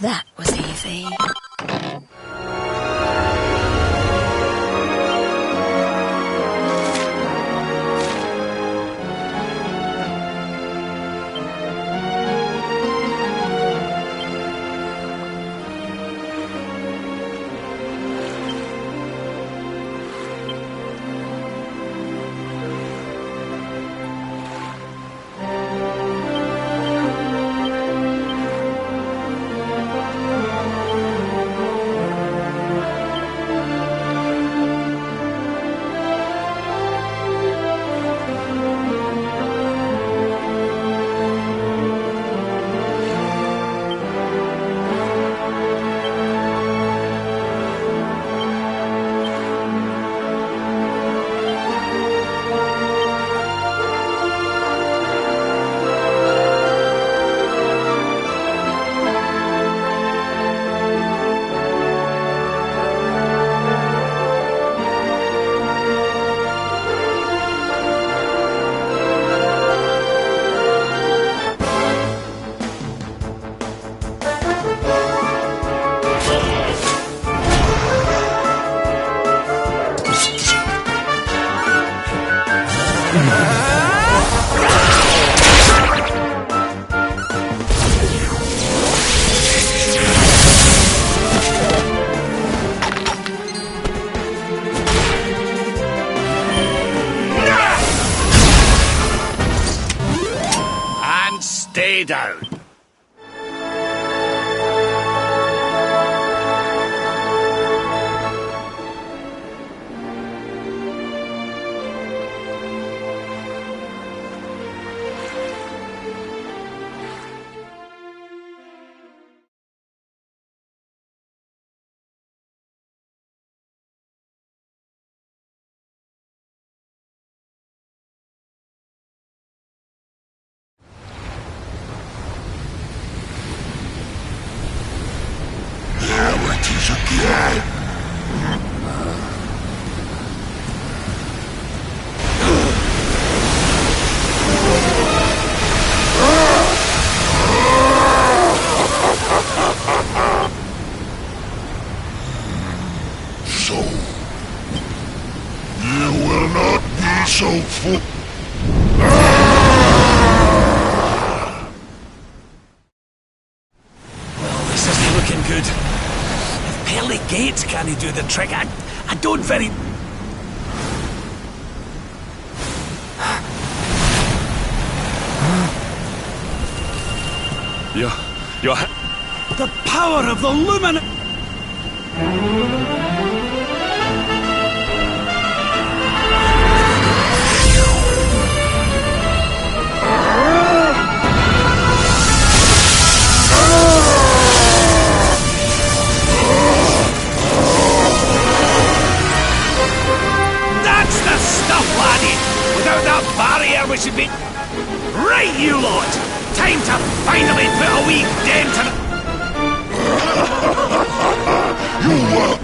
That was easy. Stay down. gates can't do the trick. I don't very... You're... The power of the lumin... That's the stuff, laddie! Without that barrier, we should be... Right, you lot! Time to finally put a wee dent in... You will!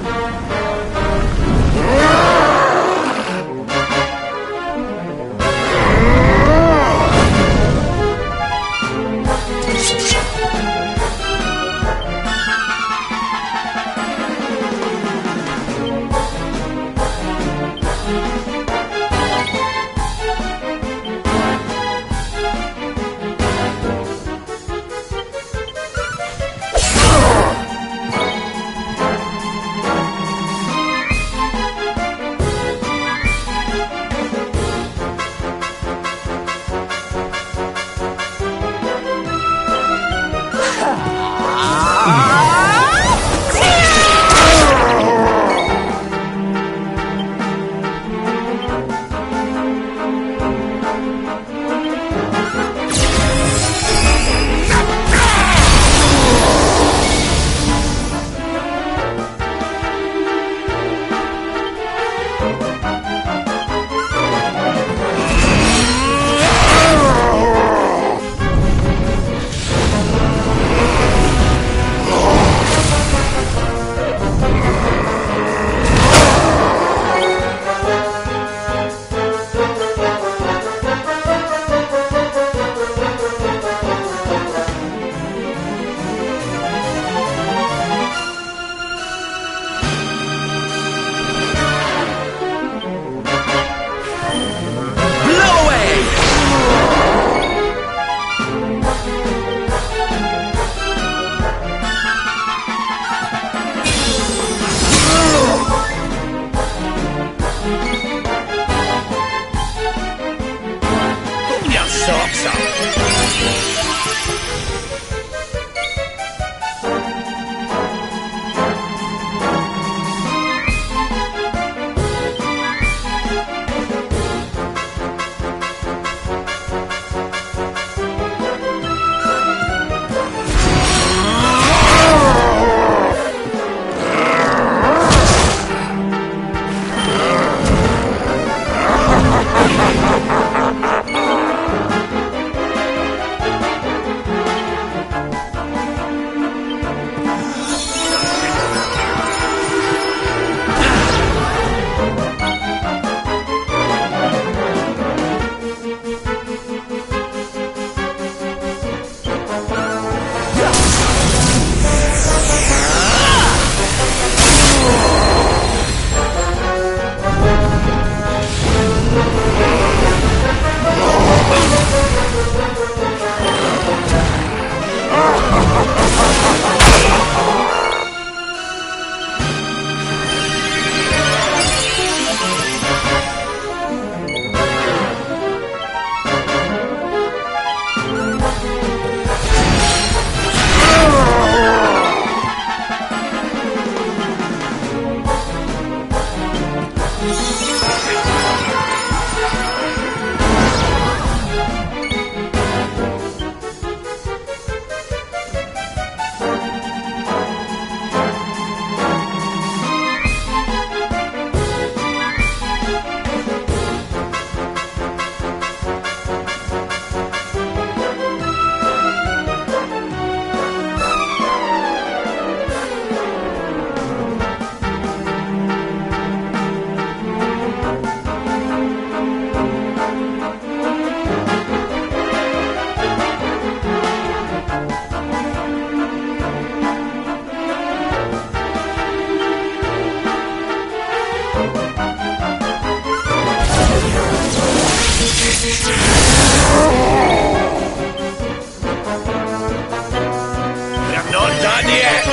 We're not done yet!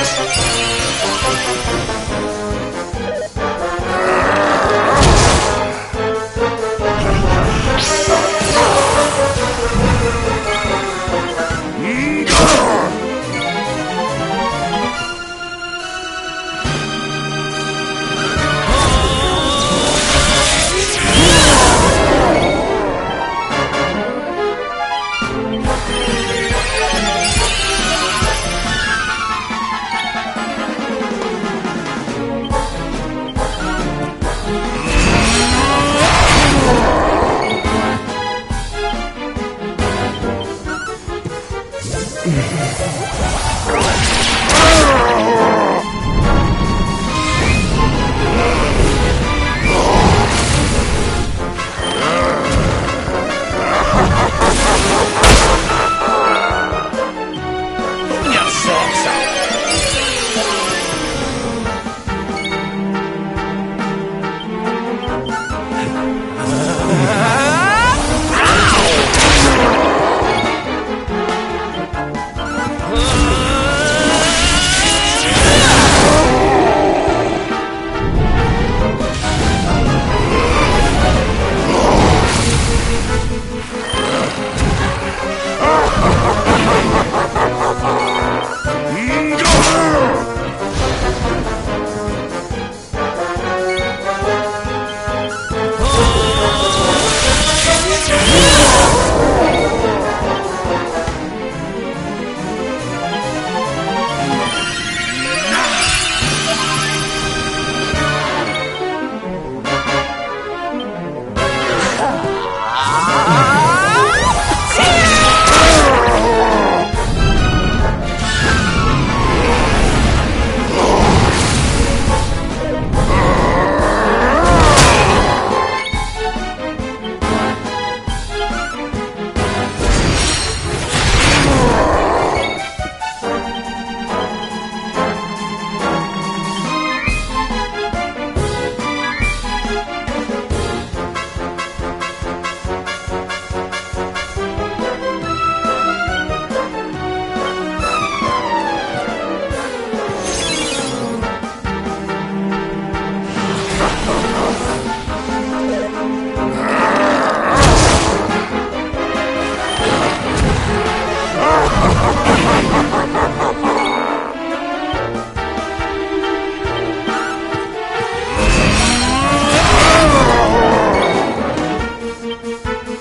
Your socks up.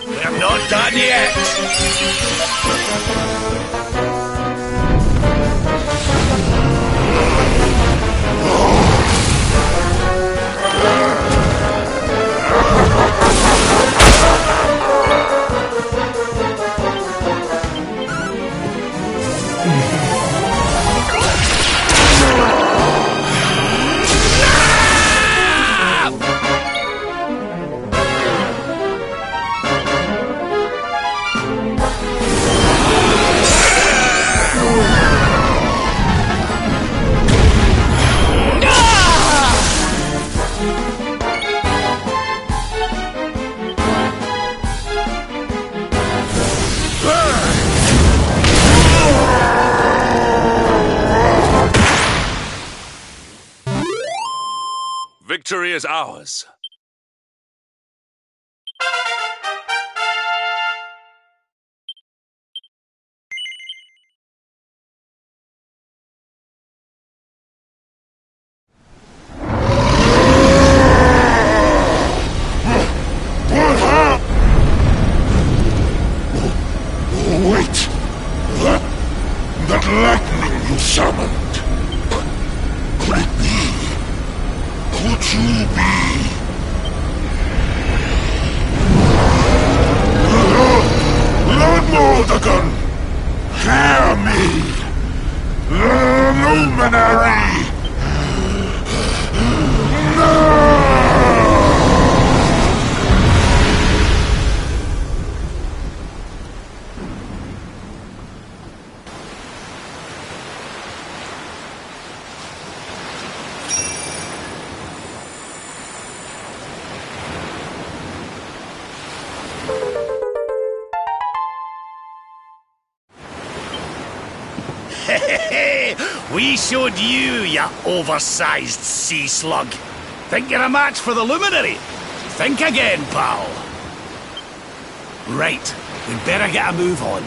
We're not done yet. Victory is ours. Wait! That lightning you summoned. Could it be? Could you be? Lord Mordegon! Hear me! Luminary! No! We showed you, you oversized sea slug. Think you're a match for the Luminary? Think again, pal. Right, we'd better get a move on.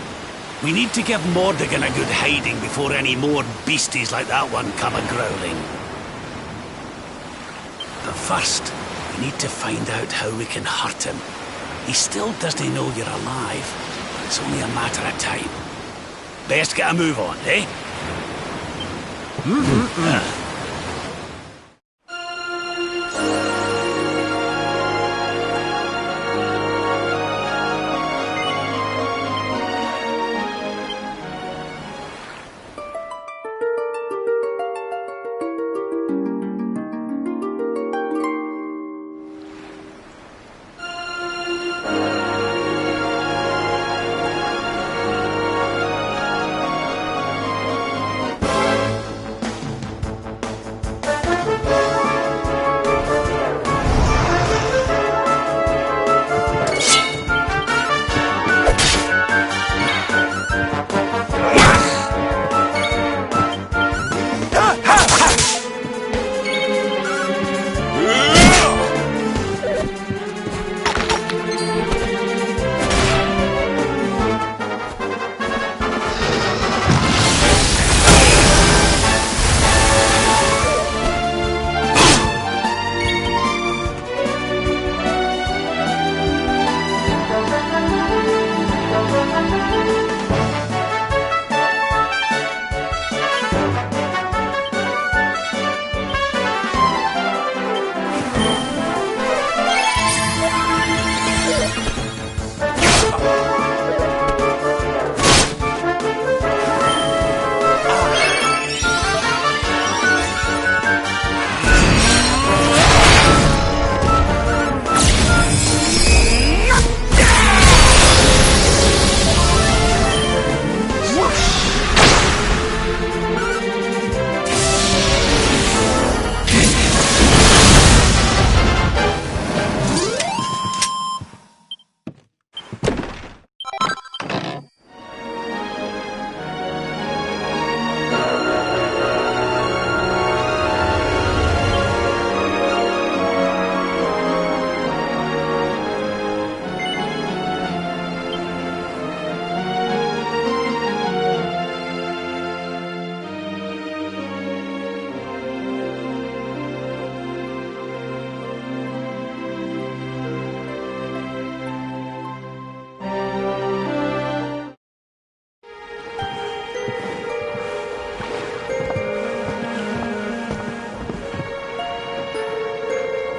We need to give Mordegon a good hiding before any more beasties like that one come a-growling. But first, we need to find out how we can hurt him. He still doesn't know you're alive, but it's only a matter of time. Best get a move on, eh?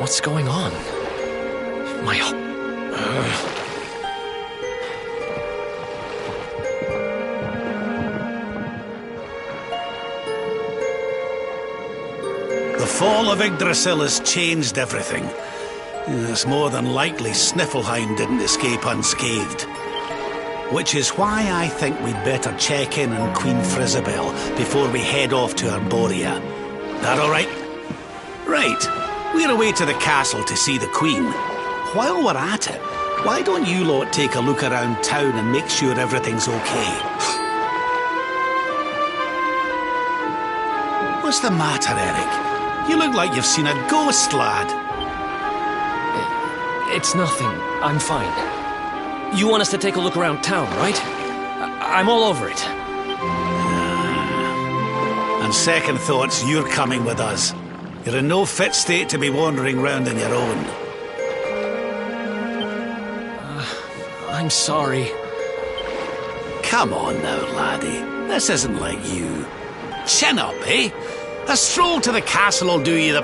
What's going on? My... The fall of Yggdrasil has changed everything. It's more than likely Snifflehound didn't escape unscathed. Which is why I think we'd better check in on Queen Frizzabel before we head off to Arborea. That all right? Right. We're away to the castle to see the Queen. While we're at it, why don't you lot take a look around town and make sure everything's okay? What's the matter, Eric? You look like you've seen a ghost, lad. It's nothing. I'm fine. You want us to take a look around town, right? I'm all over it. On second thoughts, you're coming with us. You're in no fit state to be wandering round on your own. I'm sorry. Come on now, laddie. This isn't like you. Chin up, eh? A stroll to the castle will do you the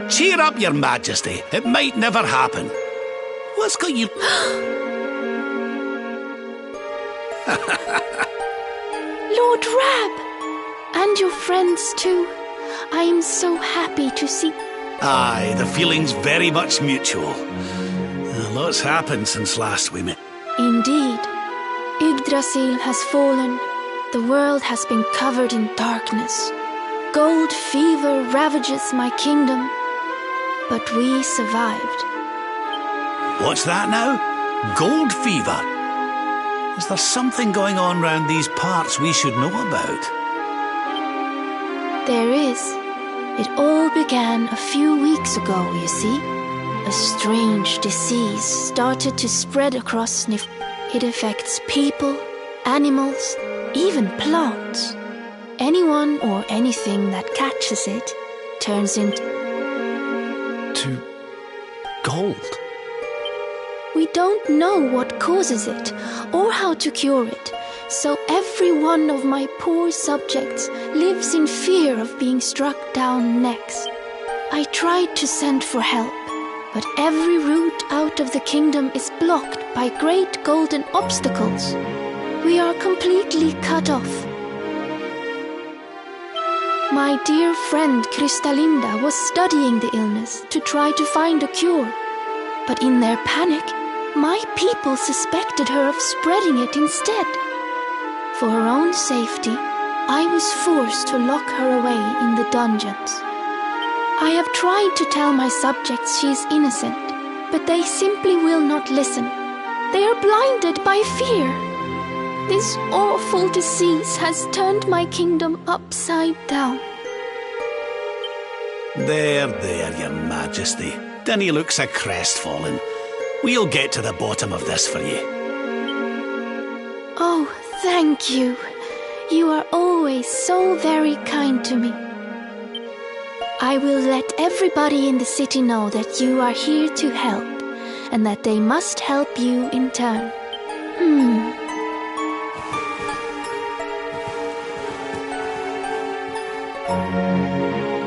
Cheer up, Your Majesty. It might never happen. What's got you... Lord Rab! And your friends too. I am so happy to see... Aye, the feeling's very much mutual. Lots happened since last we met. Indeed. Yggdrasil has fallen. The world has been covered in darkness. Gold fever ravages my kingdom. But we survived. What's that now? Gold fever? Is there something going on round these parts we should know about? There is. It all began a few weeks ago, you see. A strange disease started to spread across Snif. It affects people, animals, even plants. Anyone or anything that catches it turns into gold. We don't know what causes it or how to cure it, so every one of my poor subjects lives in fear of being struck down next. I tried to send for help, but every route out of the kingdom is blocked by great golden obstacles. We are completely cut off. My dear friend Kristalinda was studying the illness to try to find a cure. But in their panic, my people suspected her of spreading it instead. For her own safety, I was forced to lock her away in the dungeons. I have tried to tell my subjects she is innocent, but they simply will not listen. They are blinded by fear. This awful disease has turned my kingdom upside down. There, Your Majesty. Dinny looks a crestfallen. We'll get to the bottom of this for you. Oh, thank you. You are always so very kind to me. I will let everybody in the city know that you are here to help, and that they must help you in turn.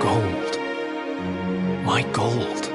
Gold. My gold.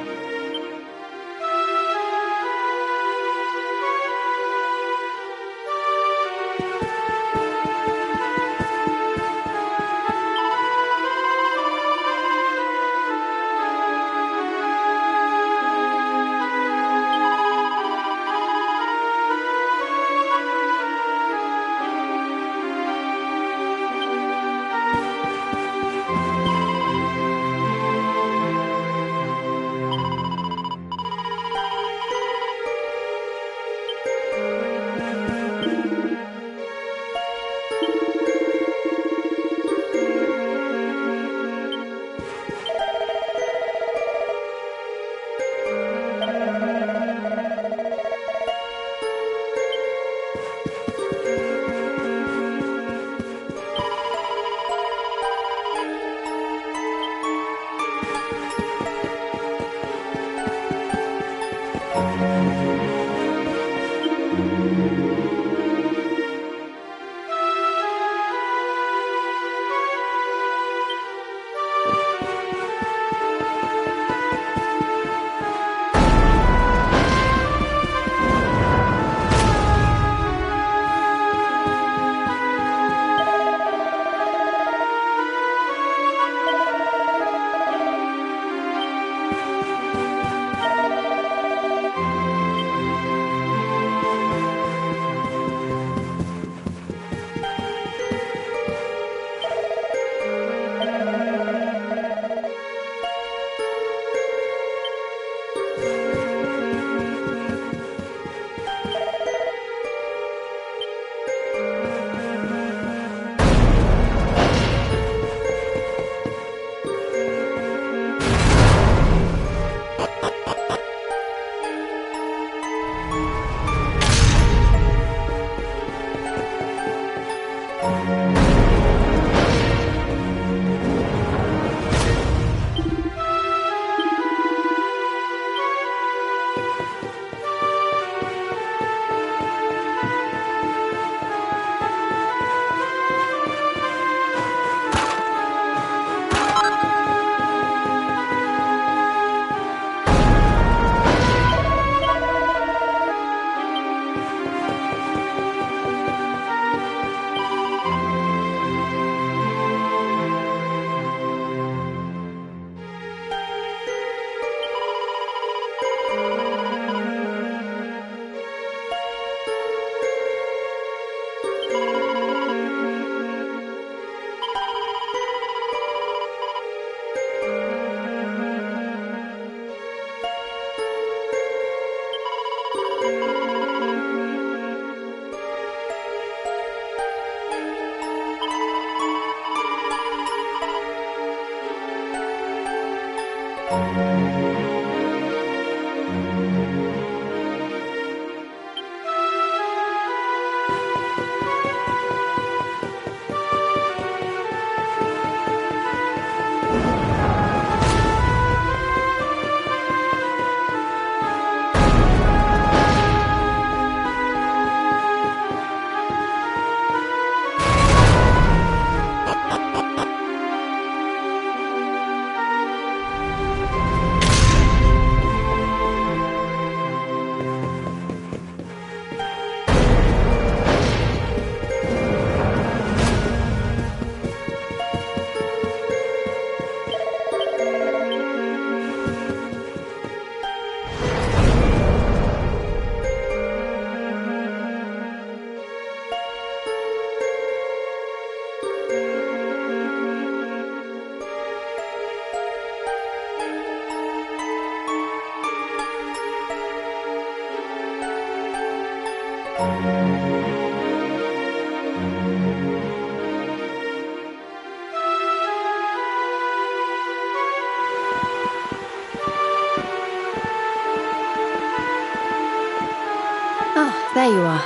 Oh, there you are.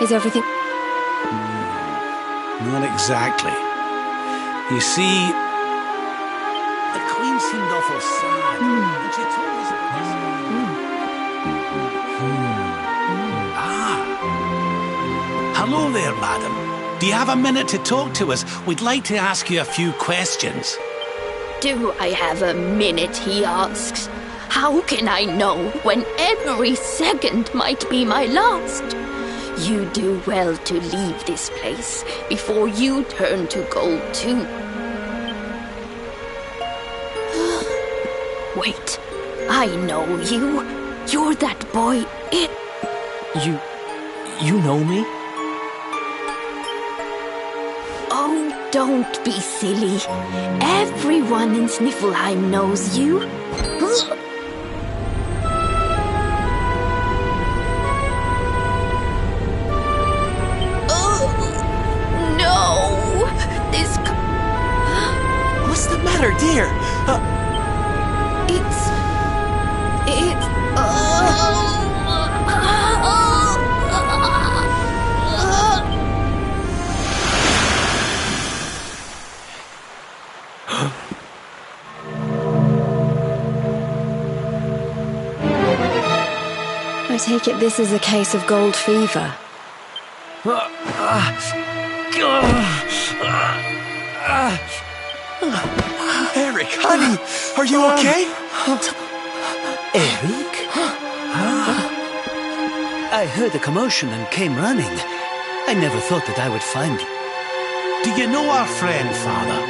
Is everything... Not exactly. You see, the Queen seemed awful sad, and she told us about this. Ah. Hello there, madam. Do you have a minute to talk to us? We'd like to ask you a few questions. Do I have a minute, he asks. How can I know when every second might be my last? You do well to leave this place before you turn to gold too. Wait, I know you. You're that boy. You know me? Oh, don't be silly. Everyone in Sniffelheim knows you. What's the matter, dear? I take it this is a case of gold fever. Eric, honey, are you okay? Eric? I heard a commotion and came running. I never thought that I would find you. Do you know our friend, Father?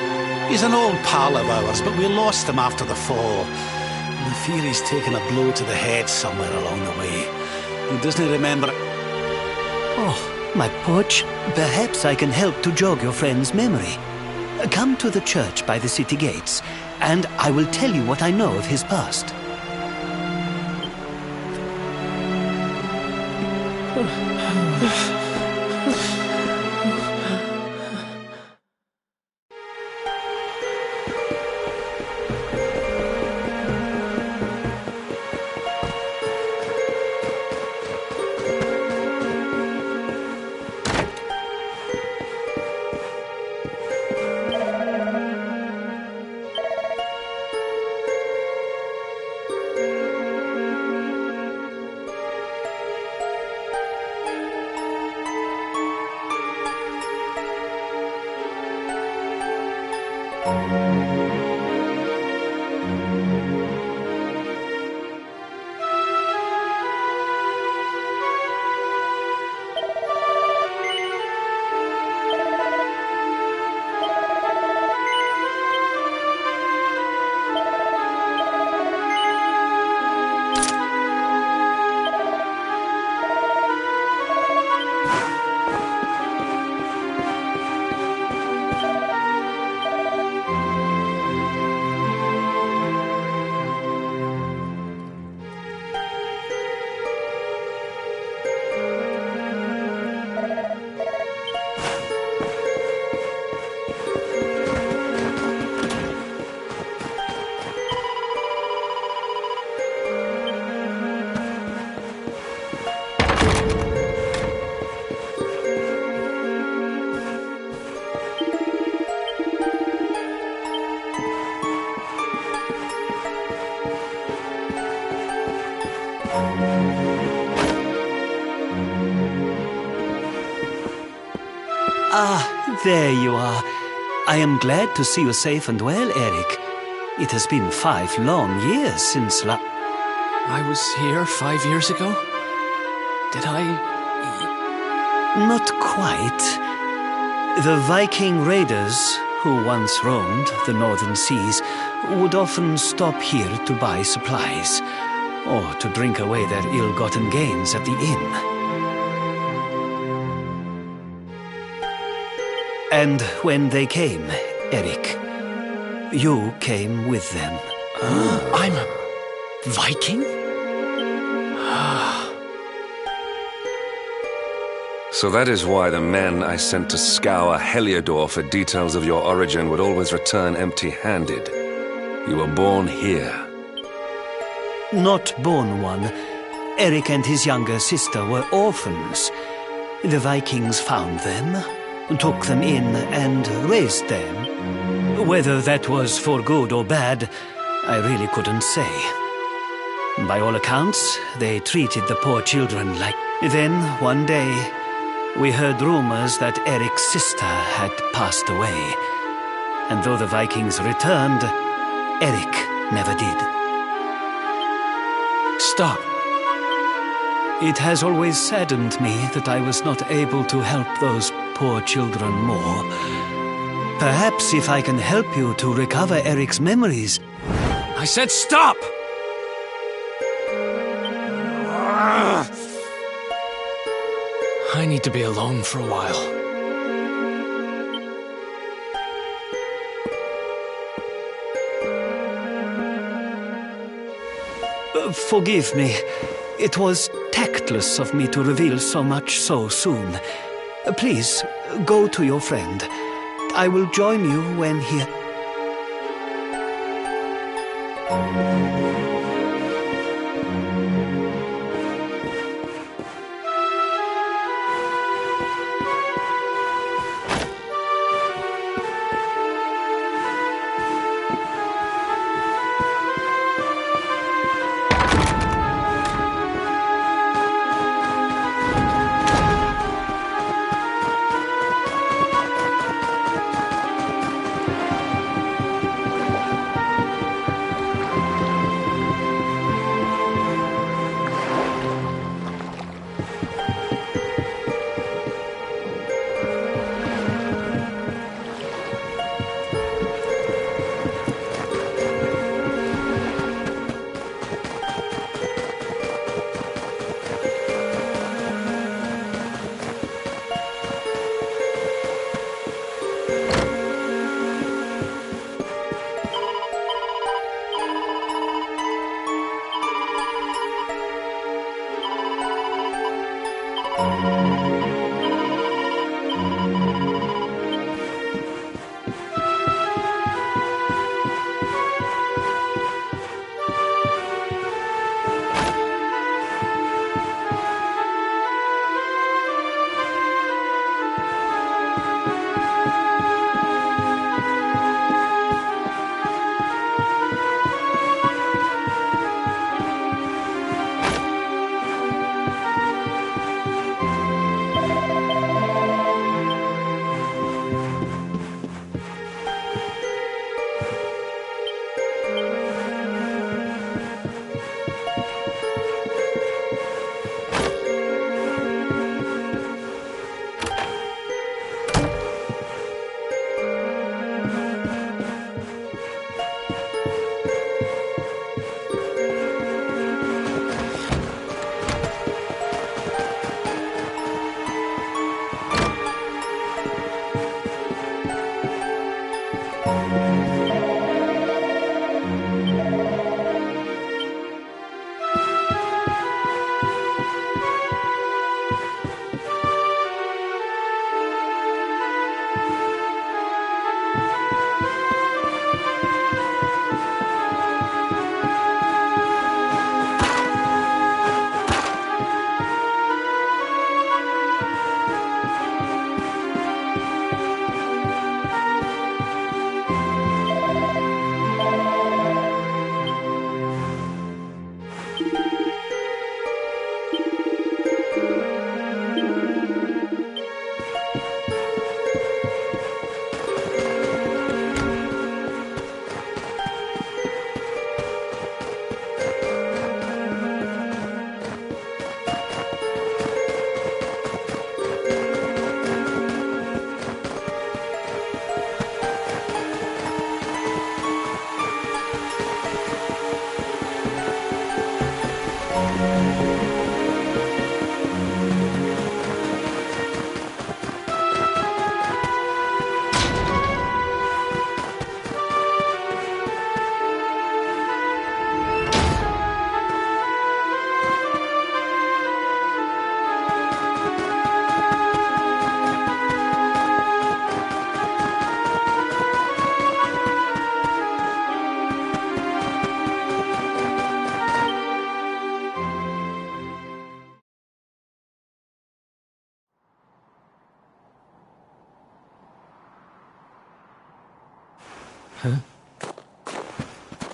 He's an old pal of ours, but we lost him after the fall. I fear he's taken a blow to the head somewhere along the way. He doesn't remember... Oh, my porch. Perhaps I can help to jog your friend's memory. Come to the church by the city gates, and I will tell you what I know of his past. Ah, there you are. I am glad to see you safe and well, Eric. It has been 5 long years since I was here 5 years ago? Did I... Not quite. The Viking raiders, who once roamed the northern seas, would often stop here to buy supplies, or to drink away their ill-gotten gains at the inn. And when they came, Eric, you came with them. I'm a Viking? So that is why the men I sent to scour Heliodor for details of your origin would always return empty-handed. You were born here. Not born one. Eric and his younger sister were orphans. The Vikings found them, took them in, and raised them. Whether that was for good or bad, I really couldn't say. By all accounts, they treated the poor children like... Then, one day, we heard rumors that Eric's sister had passed away. And though the Vikings returned, Eric never did. Stop. It has always saddened me that I was not able to help those poor children more. Perhaps if I can help you to recover Eric's memories... I said stop! I need to be alone for a while. Forgive me. It was tactless of me to reveal so much so soon. Please, go to your friend. I will join you when he...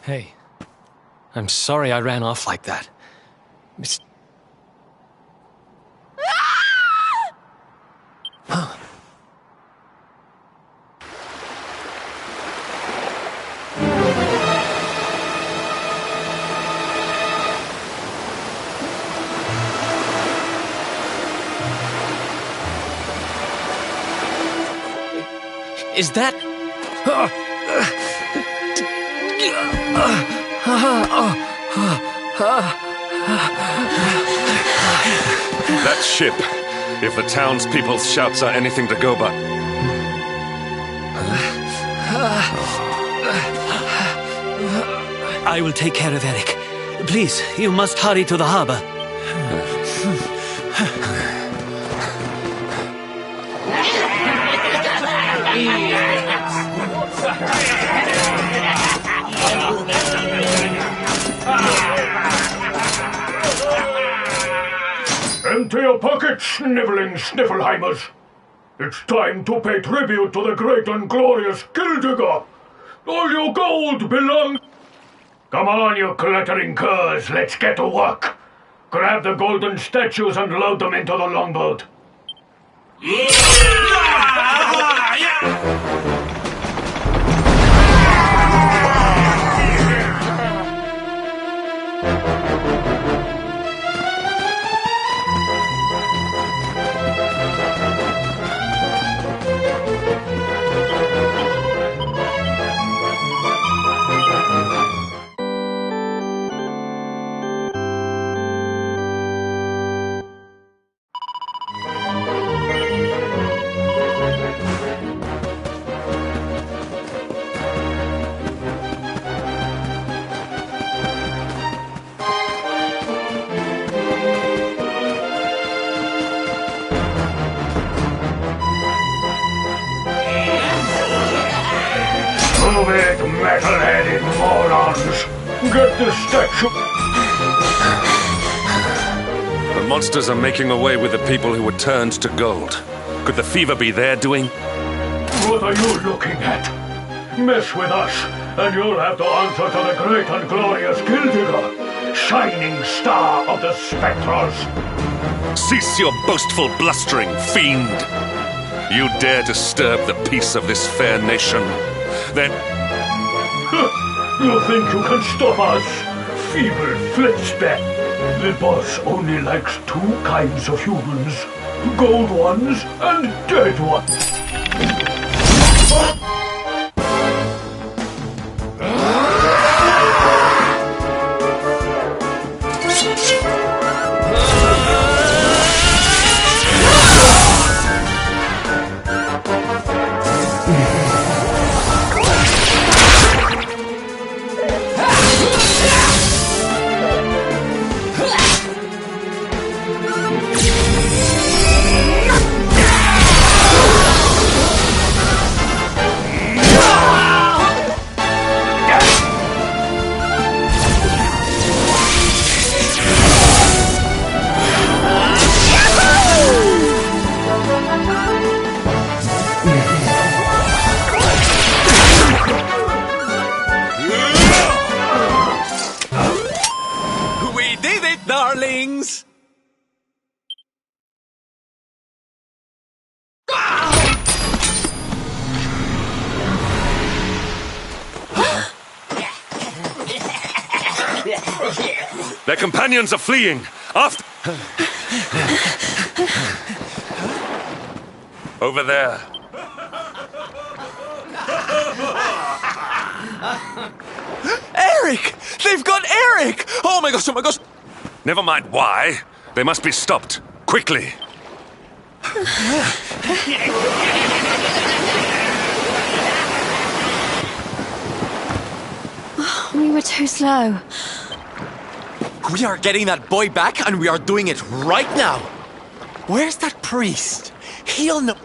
Hey, I'm sorry I ran off like that. Is that... That ship, if the townspeople's shouts are anything to go by. I will take care of Eric. Please, you must hurry to the harbor. Empty your pockets, sniveling Sniffelheimers. It's time to pay tribute to the great and glorious Gildigger. All your gold belongs... Come on, you clattering curs, let's get to work. Grab the golden statues and load them into the longboat. Move it, metal-headed morons! Get the statue! The monsters are making away with the people who were turned to gold. Could the fever be their doing? What are you looking at? Mess with us, and you'll have to answer to the great and glorious Gildigger, shining star of the spectrals. Cease your boastful blustering, fiend! You dare disturb the peace of this fair nation, then... You think you can stop us? Feeble flintspec. The boss only likes two kinds of humans. Gold ones and dead ones. Darlings! Their companions are fleeing! After... Over there. Eric! They've got Eric! Oh my gosh, oh my gosh! Never mind why. They must be stopped. Quickly. We were too slow. We are getting that boy back, and we are doing it right now. Where's that priest? He'll know...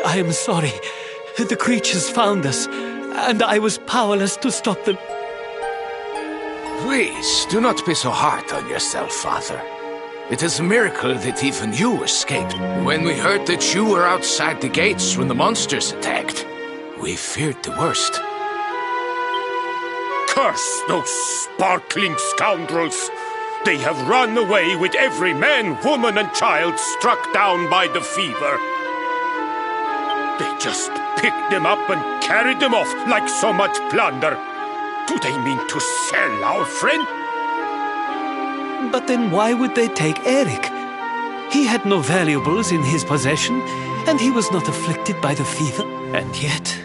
I am sorry. The creatures found us, and I was powerless to stop them. Please, do not be so hard on yourself, Father. It is a miracle that even you escaped. When we heard that you were outside the gates when the monsters attacked, we feared the worst. Curse those sparkling scoundrels! They have run away with every man, woman, and child struck down by the fever. They just picked them up and carried them off like so much plunder. Do they mean to sell our friend? But then why would they take Eric? He had no valuables in his possession, and he was not afflicted by the fever. And yet,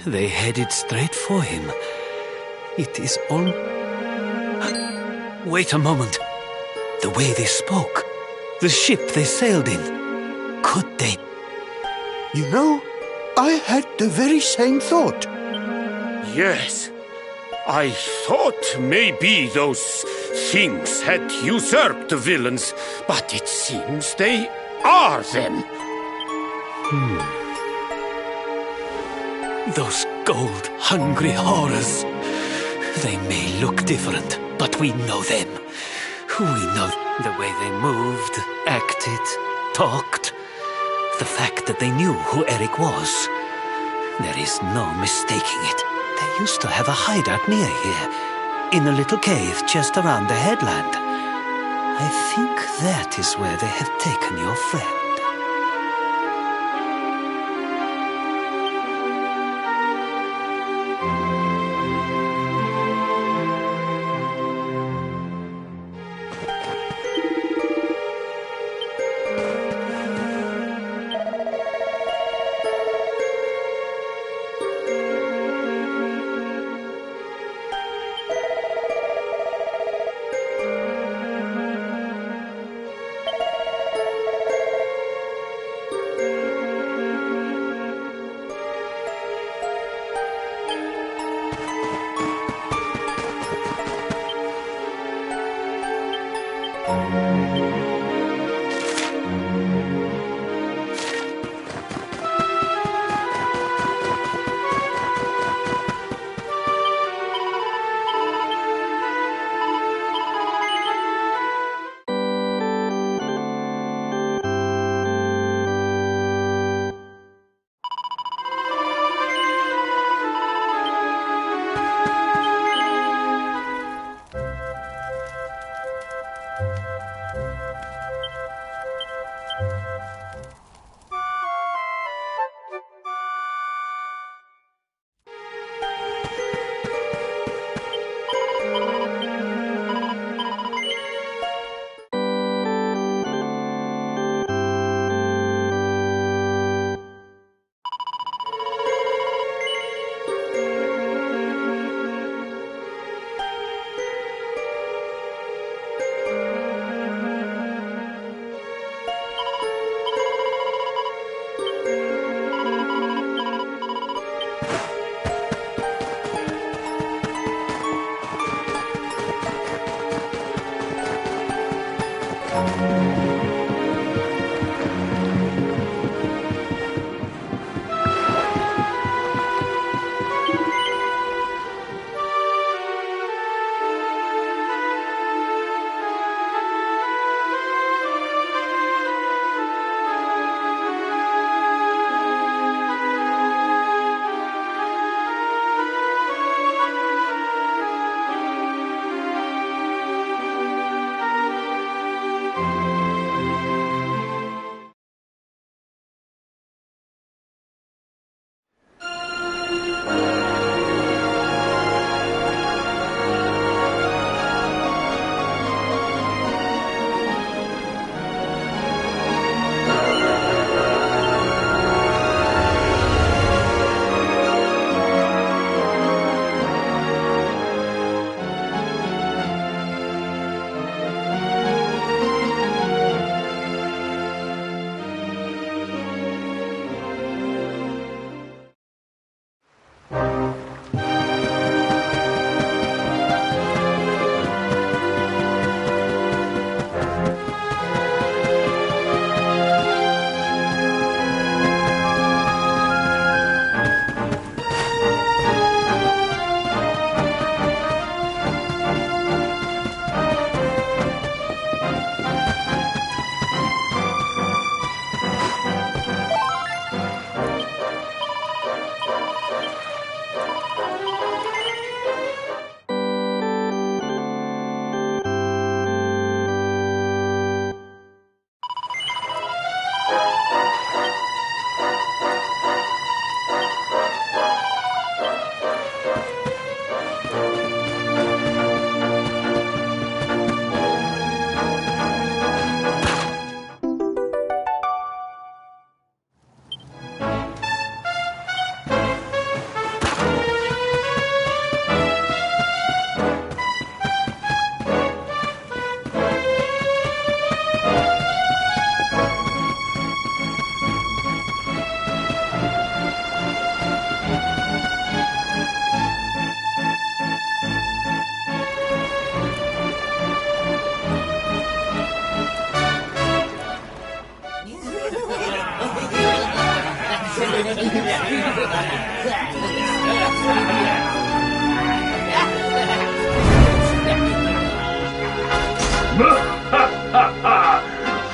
they headed straight for him. It is all... Wait a moment. The way they spoke, the ship they sailed in, could they... You know, I had the very same thought. Yes. I thought maybe those things had usurped the villains, but it seems they are them. Those gold-hungry horrors. They may look different, but we know them. We know the way they moved, acted, talked. The fact that they knew who Eric was. There is no mistaking it. They used to have a hideout near here, in a little cave just around the headland. I think that is where they have taken your friend.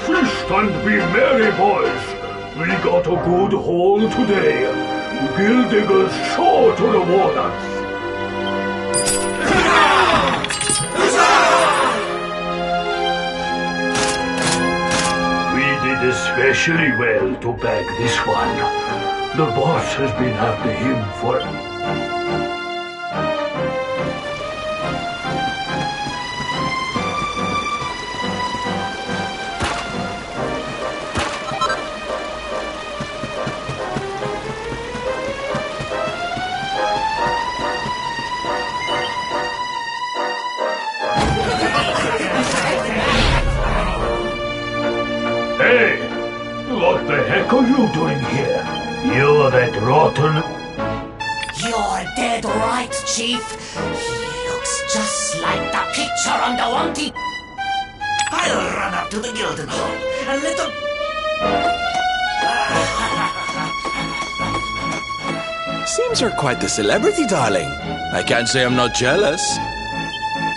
Feast and be merry, boys. We got a good haul today. Gildigger's sure to reward us. We did especially well to bag this one. The boss has been after him for... Hey! What the heck are you doing here? You're that rotten... You're dead right, Chief. He looks just like the picture on the wanted. I'll run up to the Gilden Hall and let the... Seems you're quite the celebrity, darling. I can't say I'm not jealous.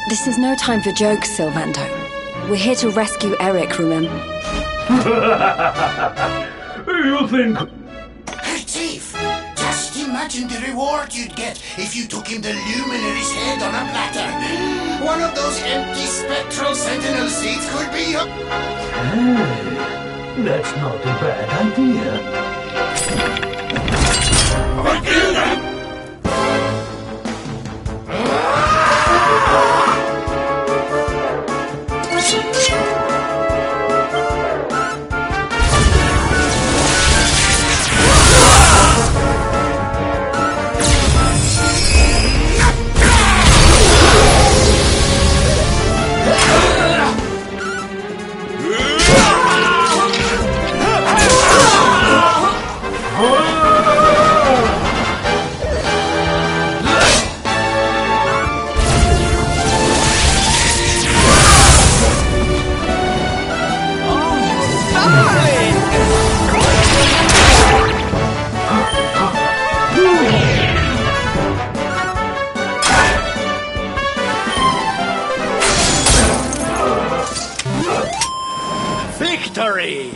This is no time for jokes, Sylvando. We're here to rescue Eric, remember? You think... Hey, Chief, just imagine the reward you'd get if you took him the luminary's head on a platter. One of those empty spectral sentinel seats could be your... Hey, that's not a bad idea. Kill them! Victory!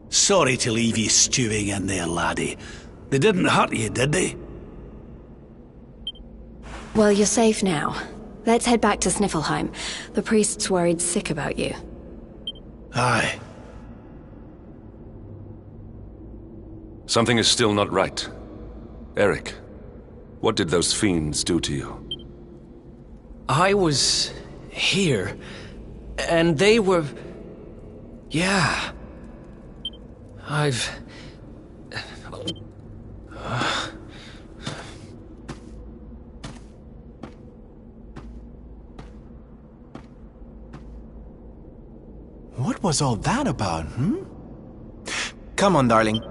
Sorry to leave you stewing in there, laddie. They didn't hurt you, did they? Well, you're safe now. Let's head back to Sniffelheim. The priest's worried sick about you. Aye. Something is still not right. Eric, what did those fiends do to you? I was here, and they were... Yeah. What was all that about, Come on, darling.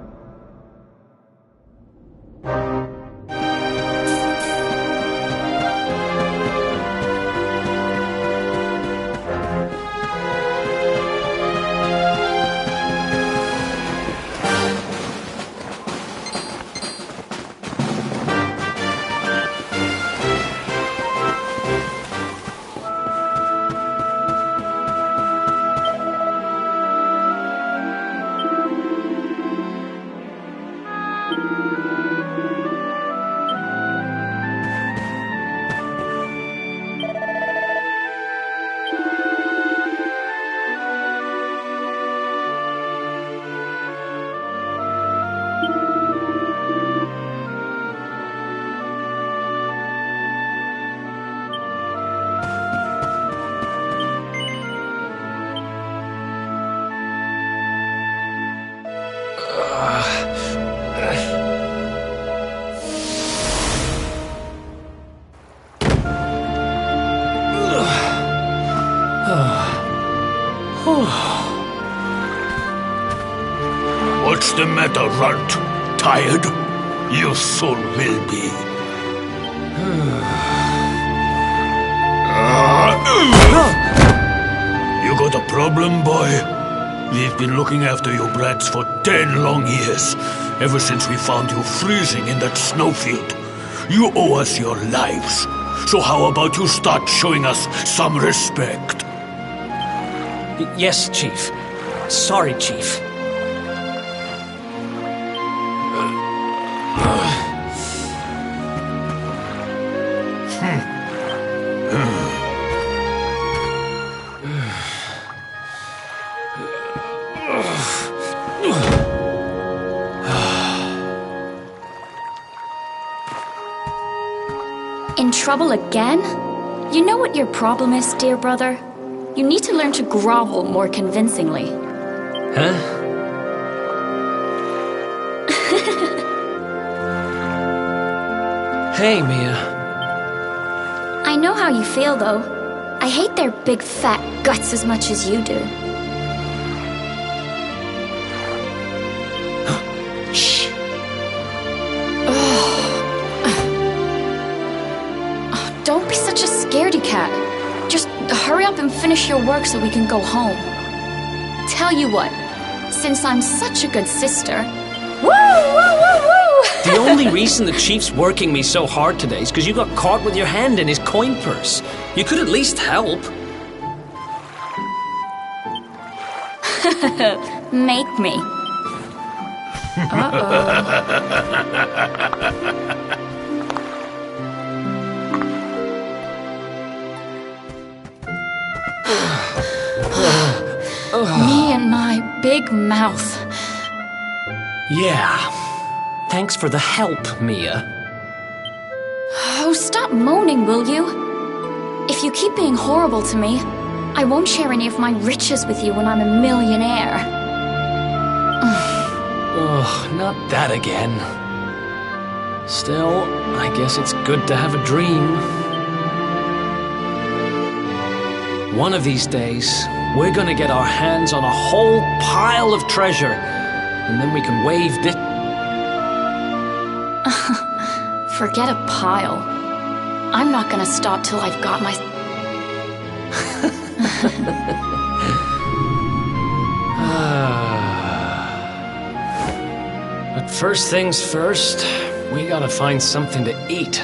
What's the matter, Runt? Tired? You soon will be. You got a problem, boy? We've been looking after you brats for 10 long years, ever since we found you freezing in that snowfield. You owe us your lives, so how about you start showing us some respect? Yes, Chief. Sorry, Chief. In trouble again? You know what your problem is, dear brother? You need to learn to grovel more convincingly. Huh? Hey, Mia. I know how you feel, though. I hate their big fat guts as much as you do. Shh. Don't be such a scaredy cat. Just hurry up and finish your work so we can go home. Tell you what, since I'm such a good sister... Woo! Woo! Woo! Woo! The only reason the Chief's working me so hard today is because you got caught with your hand in his coin purse. You could at least help. Make me. Me and my big mouth. Yeah. Thanks for the help, Mia. Oh, stop moaning, will you? If you keep being horrible to me, I won't share any of my riches with you when I'm a millionaire. Oh, not that again. Still, I guess it's good to have a dream. One of these days, we're gonna get our hands on a whole pile of treasure, and then we can wave this... Forget a pile. I'm not gonna stop till I've got my... But first things first, we gotta find something to eat.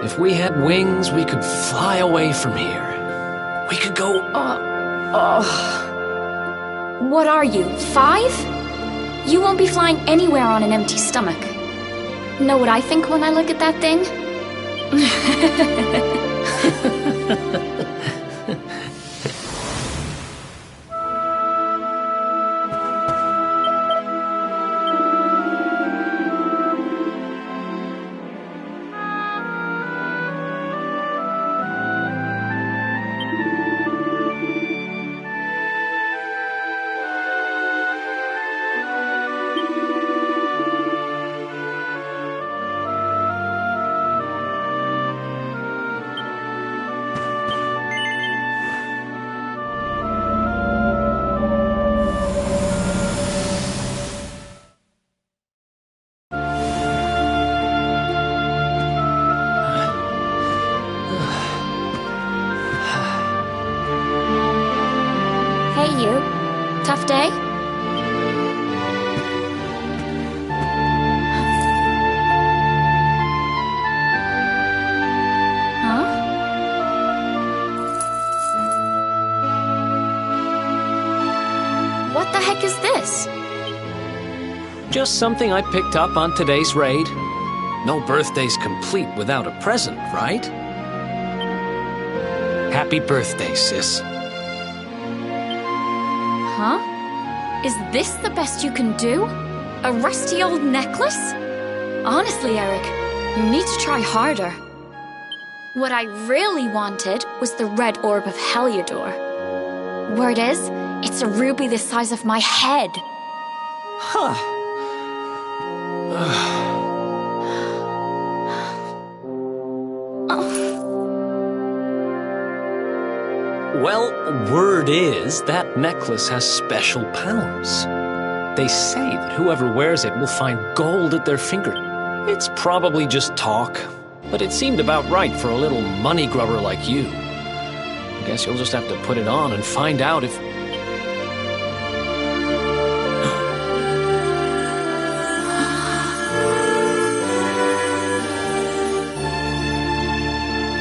If we had wings, we could fly away from here. We could go... What are you, 5? You won't be flying anywhere on an empty stomach. Know what I think when I look at that thing? Hey, you. Tough day? Huh? What the heck is this? Just something I picked up on today's raid. No birthday's complete without a present, right? Happy birthday, sis. Huh? Is this the best you can do? A rusty old necklace? Honestly, Eric, you need to try harder. What I really wanted was the red orb of Heliodor. Word is, it's a ruby the size of my head. Huh. Well, word is that necklace has special powers. They say that whoever wears it will find gold at their finger. It's probably just talk, but it seemed about right for a little money grubber like you. I guess you'll just have to put it on and find out if...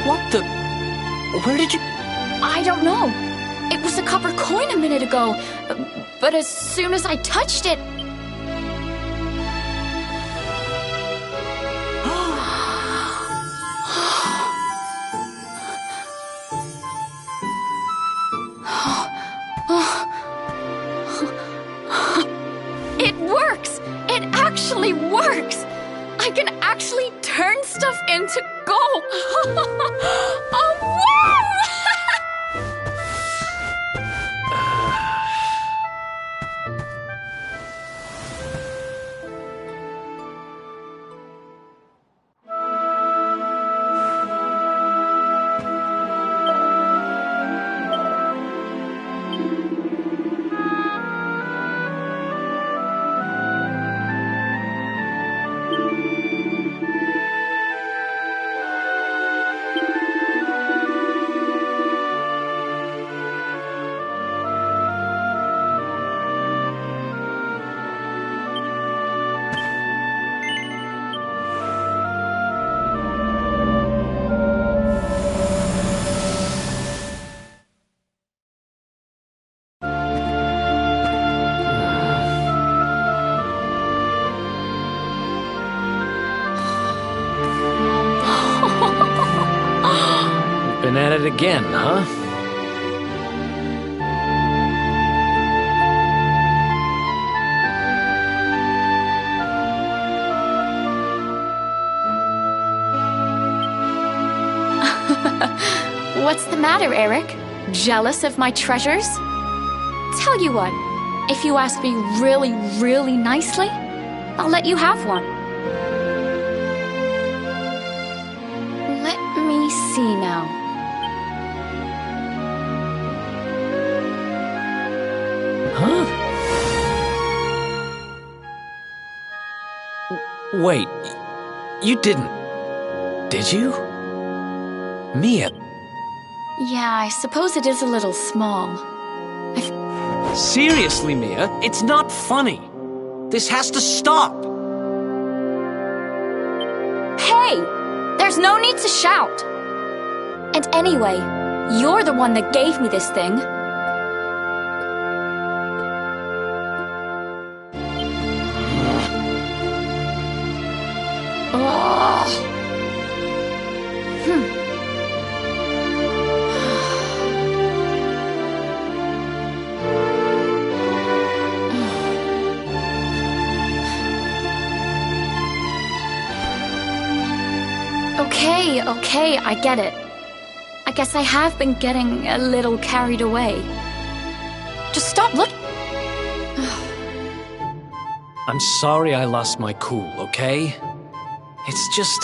What the... Where did you... I don't know. It was a copper coin a minute ago, but as soon as I touched it... It works! It actually works! I can actually turn stuff into gold! Oh, wow! Been at it again, huh? What's the matter, Eric? Jealous of my treasures? Tell you what, if you ask me really, really nicely, I'll let you have one. Let me see now. Huh? Wait, you didn't, did you? Mia. Yeah, I suppose it is a little small. Seriously, Mia, it's not funny. This has to stop. Hey! There's no need to shout. And anyway, you're the one that gave me this thing. Okay, I get it. I guess I have been getting a little carried away. Just stop looking. I'm sorry I lost my cool, okay? It's just...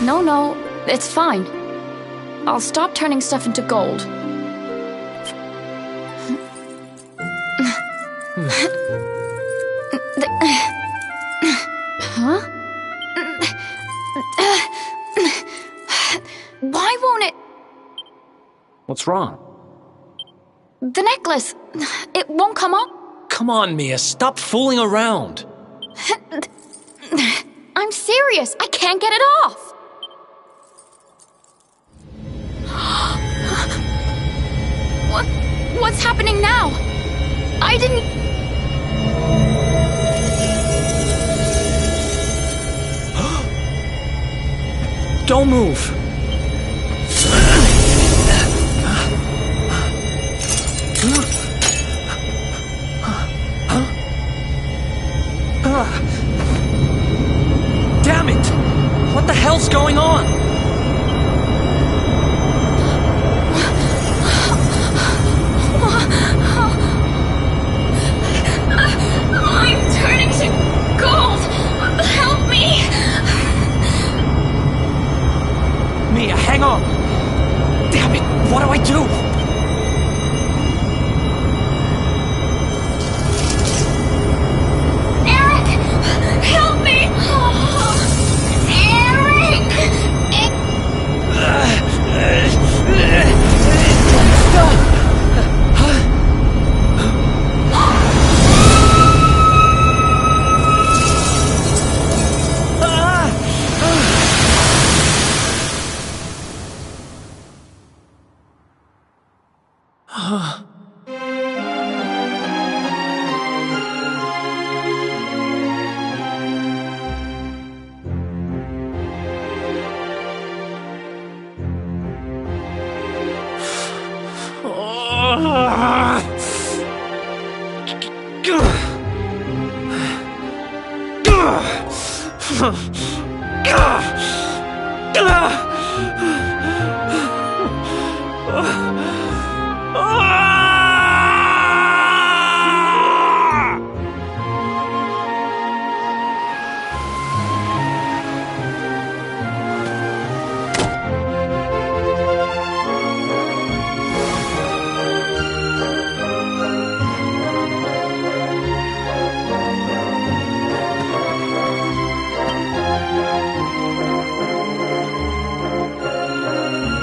No, it's fine. I'll stop turning stuff into gold. Huh? Why won't it... What's wrong? The necklace. It won't come up. Come on, Mia, stop fooling around. I'm serious. I can't get it off. What's happening now? I didn't... Don't move. What do I do? Help me!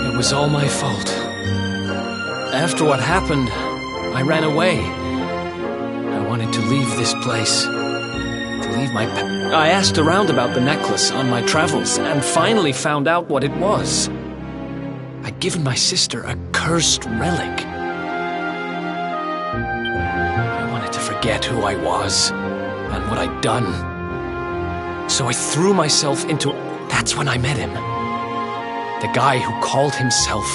It was all my fault. After what happened, I ran away. I wanted to leave this place. To leave my I asked around about the necklace on my travels and finally found out what it was. I'd given my sister a cursed relic. I wanted to forget who I was and what I'd done. So I threw myself into... That's when I met him. The guy who called himself.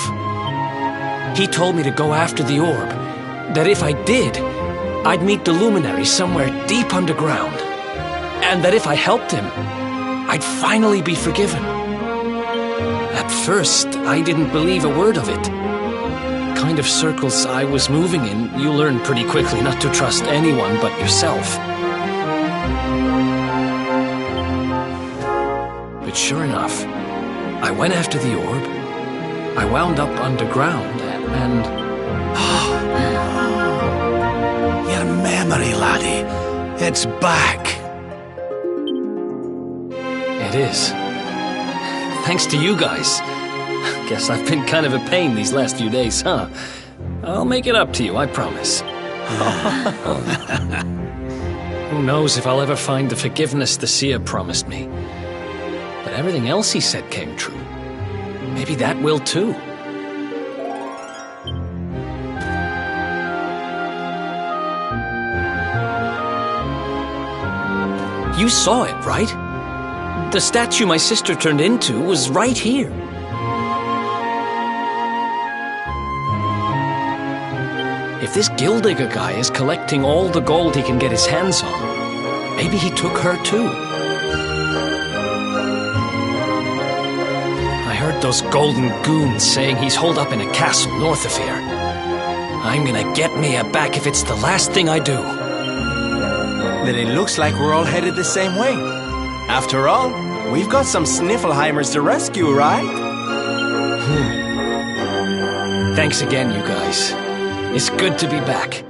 He told me to go after the orb, that if I did, I'd meet the luminary somewhere deep underground, and that if I helped him, I'd finally be forgiven. At first, I didn't believe a word of it. The kind of circles I was moving in, you learn pretty quickly not to trust anyone but yourself. But sure enough, I went after the orb, I wound up underground, and... Your memory, laddie. It's back. It is. Thanks to you guys. Guess I've been kind of a pain these last few days, huh? I'll make it up to you, I promise. Who knows if I'll ever find the forgiveness the seer promised me. But everything else he said came true. Maybe that will too. You saw it, right? The statue my sister turned into was right here. If this Gildigger guy is collecting all the gold he can get his hands on, maybe he took her too. I heard those golden goons saying he's holed up in a castle north of here. I'm gonna get Mia back if it's the last thing I do. Then it looks like we're all headed the same way. After all, we've got some Sniffelheimers to rescue, right? Thanks again, you guys. It's good to be back.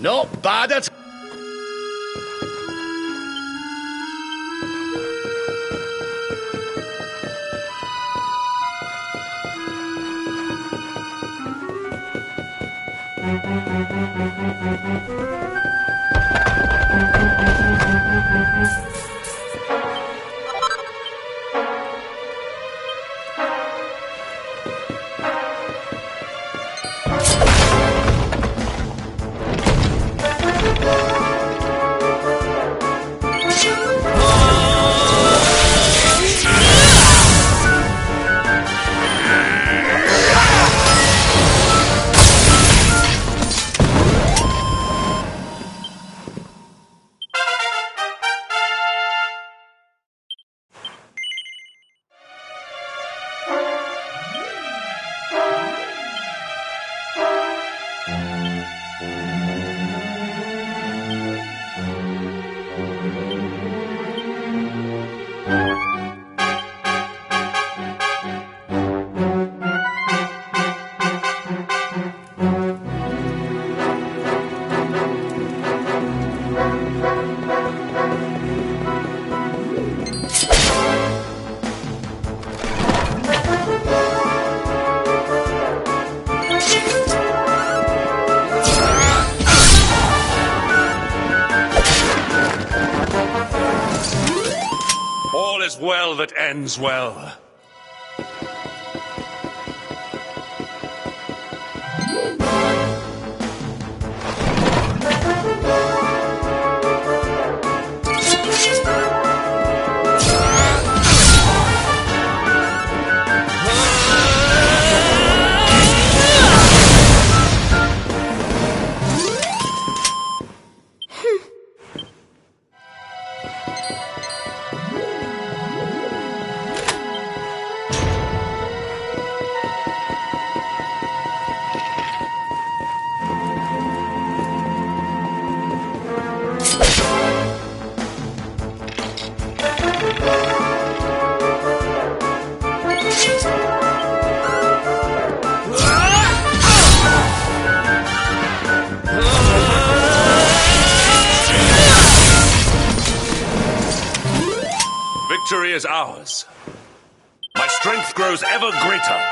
Not bad at... All is well that ends well. Victory is ours. My strength grows ever greater.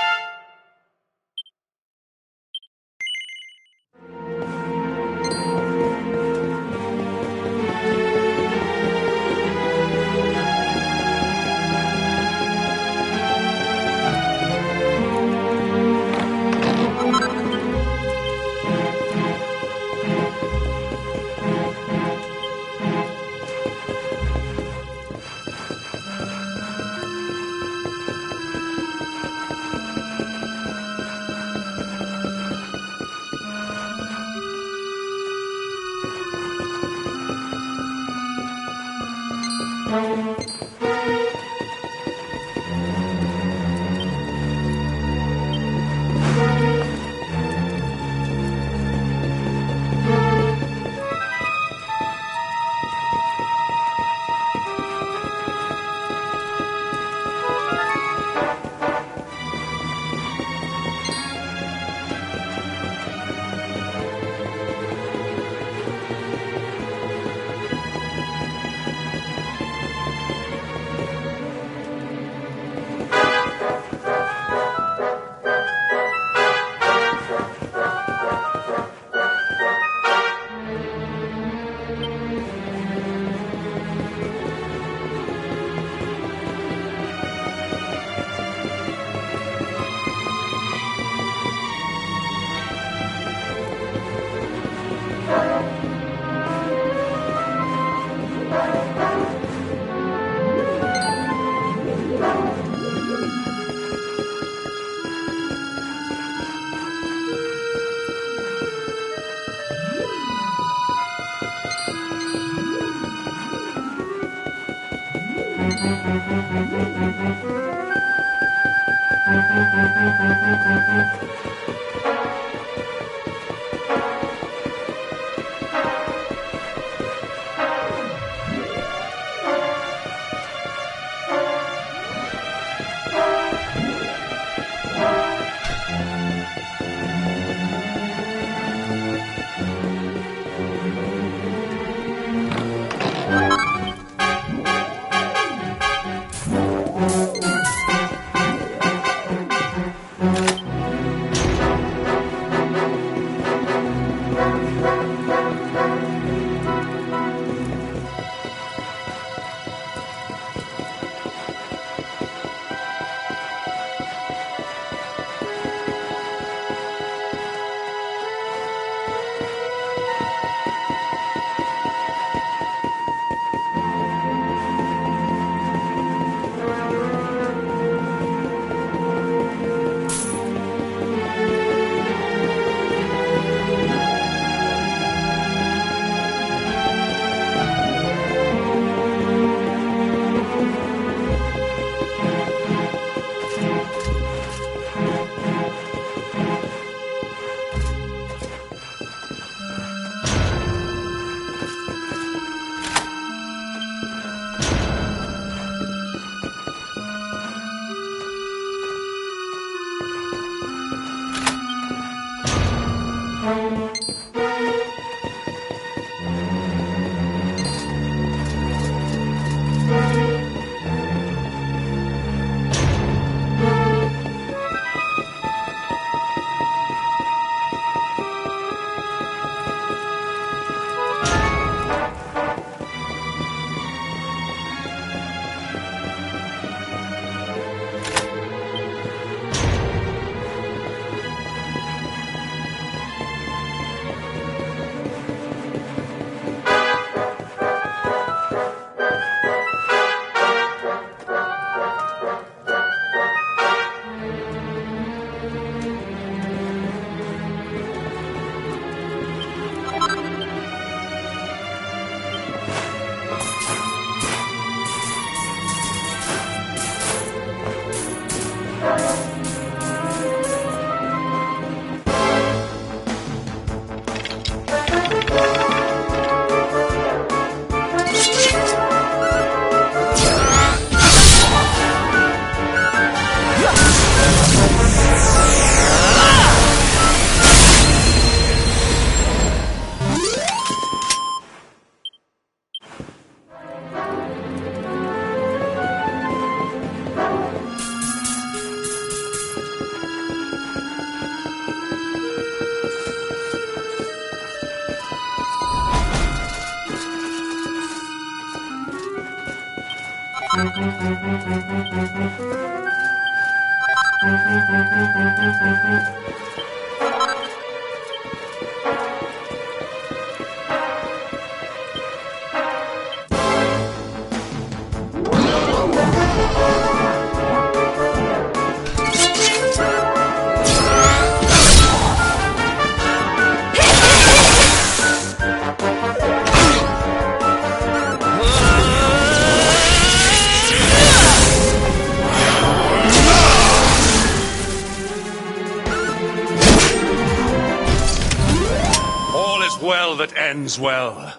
That ends well.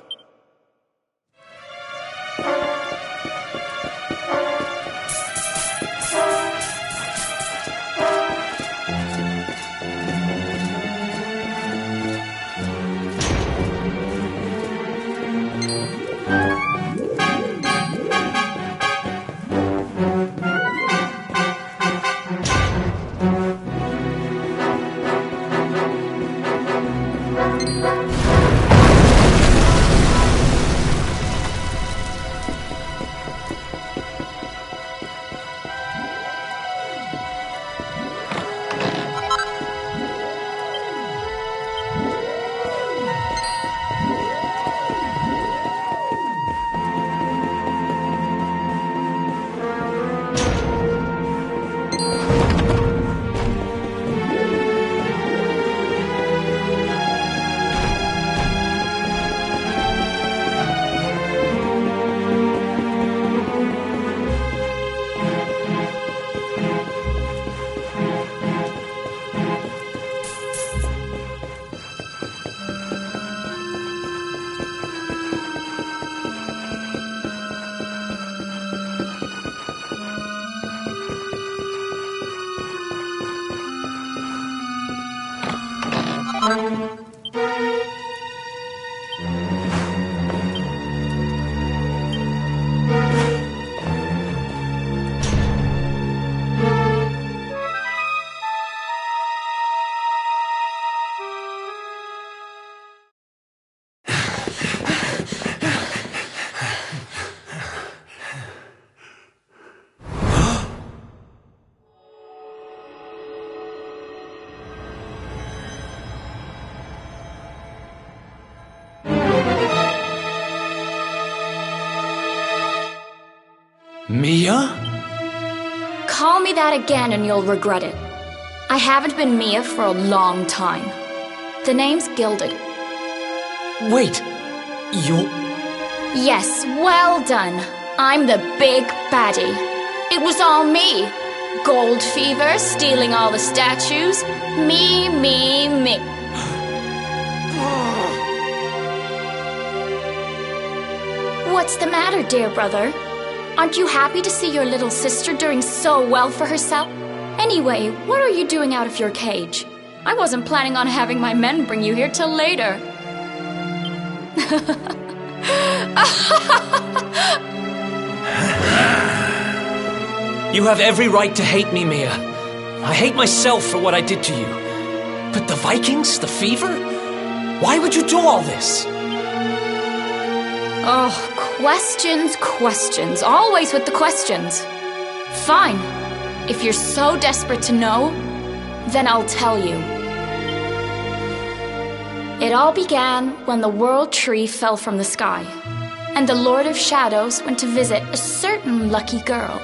Mia? Call me that again and you'll regret it. I haven't been Mia for a long time. The name's Gilded. Wait, you... Yes, well done. I'm the big baddie. It was all me. Gold fever, stealing all the statues. Me. What's the matter, dear brother? Aren't you happy to see your little sister doing so well for herself? Anyway, what are you doing out of your cage? I wasn't planning on having my men bring you here till later. You have every right to hate me, Mia. I hate myself for what I did to you. But the Vikings? The fever? Why would you do all this? Oh, questions. Always with the questions. Fine. If you're so desperate to know, then I'll tell you. It all began when the World Tree fell from the sky, and the Lord of Shadows went to visit a certain lucky girl.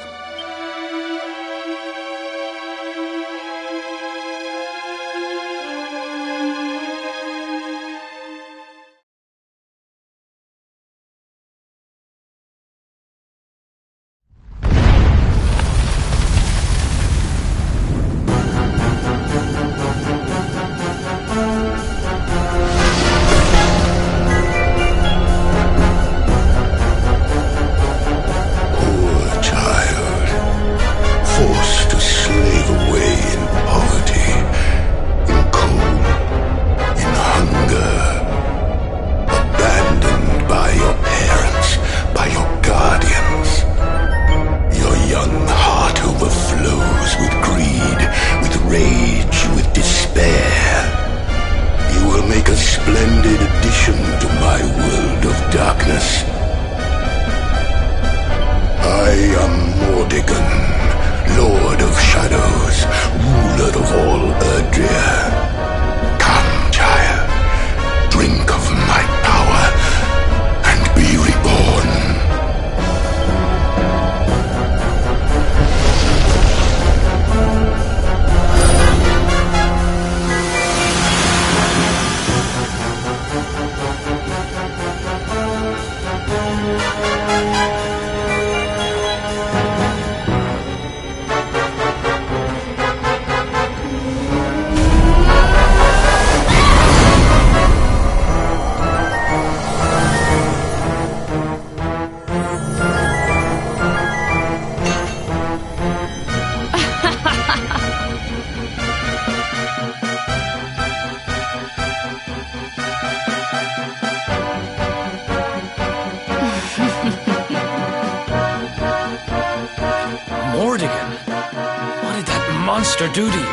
monster do to you?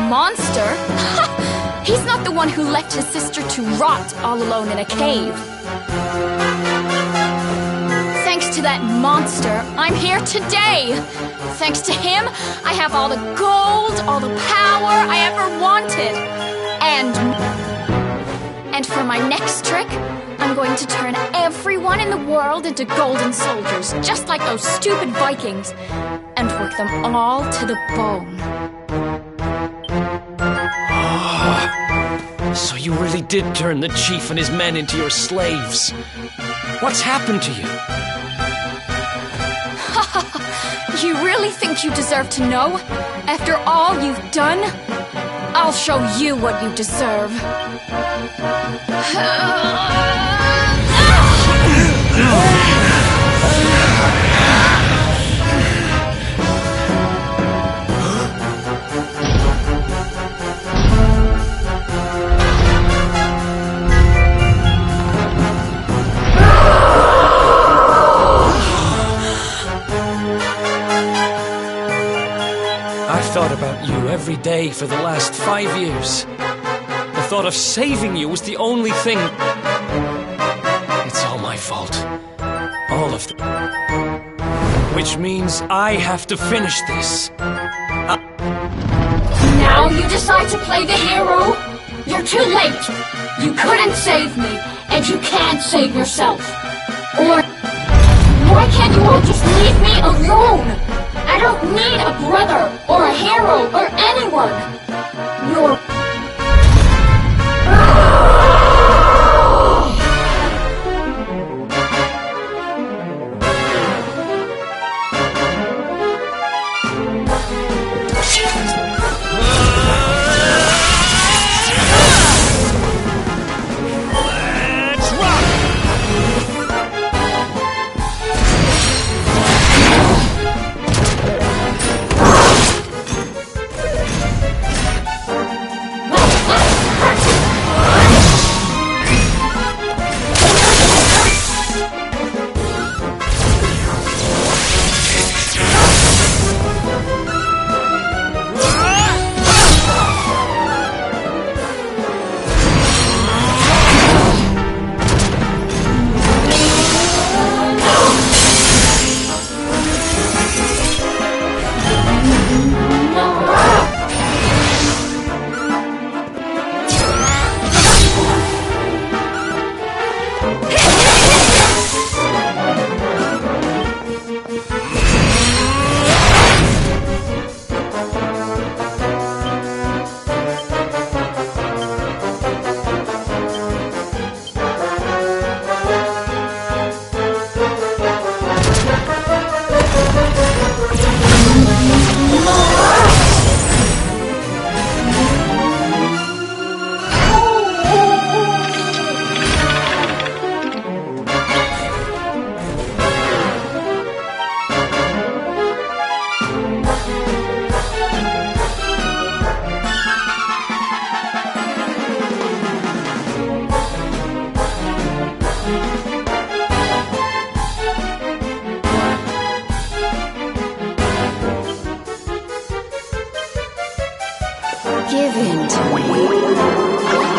Monster? He's not the one who left his sister to rot all alone in a cave. Thanks to that monster, I'm here today. Thanks to him, I have all the gold, all the power I ever wanted. And for my next trick, I'm going to turn everyone in the world into golden soldiers, just like those stupid Vikings, and work them all to the bone. So you really did turn the chief and his men into your slaves. What's happened to you? You really think you deserve to know? After all you've done? I'll show you what you deserve. I've thought about you every day for the last 5 years. The thought of saving you was the only thing. It's all my fault. All of it. Which means I have to finish this. Now you decide to play the hero? You're too late. You couldn't save me, and you can't save yourself. Or why can't you all just leave me alone? I don't need a brother, or a hero, or anyone. You're... Give in to me.